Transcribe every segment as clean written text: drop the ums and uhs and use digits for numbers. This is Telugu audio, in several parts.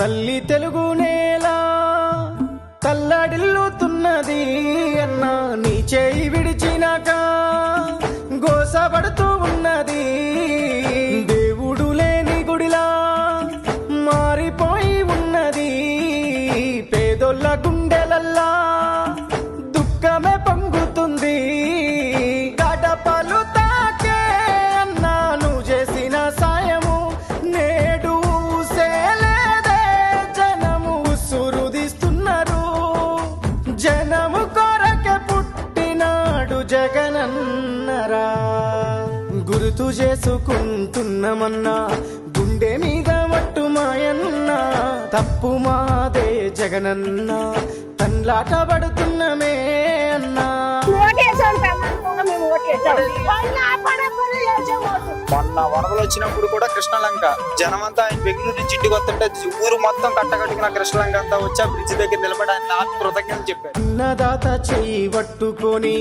తల్లి తెలుగు నేల తల్లడిల్లుతున్నది అన్నా, నీ చేయి విడిచినాక గోసపడుతూ ఉన్నది. దేవుడు లేని గుడిలా మారిపోయి ఉన్నది. పేదోళ్ళ గుండెలల్లా దుఃఖమే పొంగుతుంది. గడపలు తాకే అన్నా నువ్వు చేసిన సాయము నేడు సేలేదే. జనము సురుదిస్తున్నారు, జనము కొరకే పుట్టినాడు జగనన్నరా. గుర్తు చేసుకుంటున్నామన్నా గుండె మీద మట్టు మాయన్నా, తప్పు మాదే జగనన్నా, తన్లాట పడుతున్నమే అన్నా. మొన్న వరదలు వచ్చినప్పుడు కూడా కృష్ణలంక జనమంతా ఆయన బెంగళూరు నుంచి ఇంటికి వస్తుంటే ఊరు మొత్తం కట్టకట్టుకున్న కృష్ణలంక అంతా వచ్చి ఆ బ్రిడ్జ్ దగ్గర నిలబడి ఆయన నాకు కృతజ్ఞతలు చెప్పారు. అన్నదాత చెయ్యి పట్టుకొని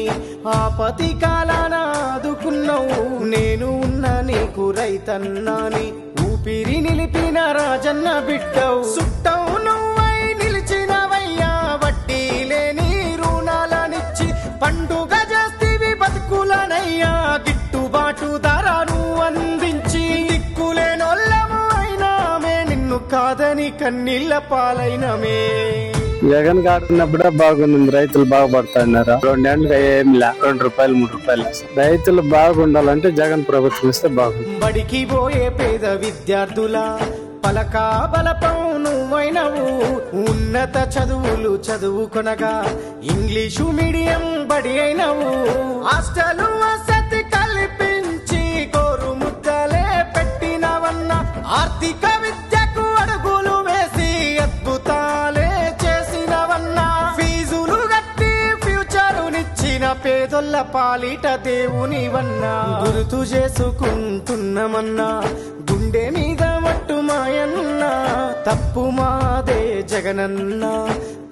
ఆపతి కాలాన ఆదుకున్నావు. నేను ఉన్న నీకు రైతన్నాని ఊపిరి నిలిపిన రాజన్న బిడ్డవు. సుట్టవు నువ్వై నిలిచినవయ్యా, వడ్డీ లేని రుణాలనిచ్చి పండుగ చేస్తీవి బతుకులనయ్యా. గిట్టుబాటు ధరను అందించి దిక్కులేనోళ్ళము అయినామే, నిన్ను కాదని కన్నీళ్ళ పాలైనమే. జగన్ గారు ఉన్నప్పుడే బాగుంది, రైతులు బాగుపడుతున్నారు. 2 ఏళ్ళుగా ఏం లే, 2 రూపాయలు 3 రూపాయలు. రైతులు బాగుండాలంటే జగన్ ప్రభుత్వం ఇస్తే బాగుంది. బడికి పోయే పేద విద్యార్థుల పలకా బలపం నువ్వైనవు. ఉన్నత చదువులు చదువుకొనగా ఇంగ్లీషు మీడియం బడి అయినవు. హాస్టల్ వసతి కల్పించి కోరు ముద్దలే పెట్టినవన్న, ఆర్థిక విద్యకు అడుగులు వేసి అద్భుతాలే చేసినవన్నా. ఫీజులు కట్టి ఫ్యూచరునిచ్చిన పేదొల్ల పాలిట దేవునివన్నా. గుర్తు చేసుకుంటున్నామన్నా గుండె మీద మట్టు మాయన్నా, తప్పు మాదే జగనన్నా,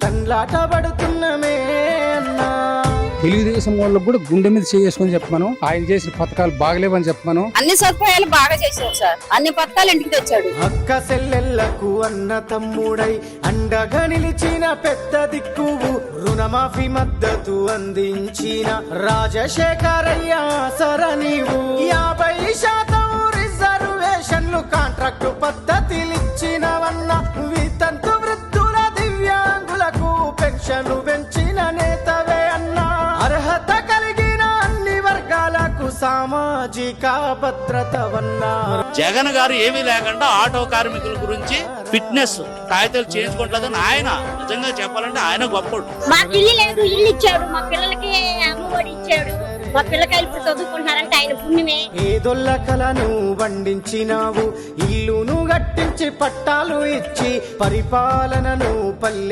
తన్లాట పడుతున్నమే అన్నా. తెలుగుదేశం వాళ్ళకు కూడా గుండె మీద చేసుకొని చెప్పాను, ఆయన చేసిన పథకాలు బాగలేవని చెప్పాను. అన్ని సదుపాయాలు బాగా చేశారు సార్, అన్ని పథకాలు ఇంటికి తెచ్చాడు. అక్క చెల్లెళ్లకు అన్న తమ్ముడై అండగా నిలిచిన పెద్ద దిక్కువు. రుణమాఫీ మద్దతు అందించిన రాజశేఖరయ్య సర నీవు. 50% రిజర్వేషన్లు కాంట్రాక్టు పద్ధతిలిచ్చినవన్న, వితంతు వృద్ధుల దివ్యాంగులకు పెన్షన్లు పెంచిన నేతవే అన్నా. అర్హత కలిగిన అన్ని వర్గాలకు సామాజిక భద్రతవన్నా. జగన్ గారు ఏమీ లేకుండా ఆటో కార్మికుల గురించి ఫిట్నెస్ కాగితాలు చేయించుకోవట్లేదని ఆయన నిజంగా చెప్పాలంటే ఆయన గొప్పడు. మాకు ఇల్లు లేదు, ఇల్లు ఇచ్చాడు, మా పిల్లలకి అమ్మఒడి ఇచ్చాడు, మా పిల్లకాయలు ఇప్పుడు చదువుకుంటున్నారంటే ఆయన పుణ్యమే. ఏదొల్ల కలను వండించినావు, ఇల్లును గట్టించి పట్టాలు ఇచ్చి పరిపాలనను పల్లె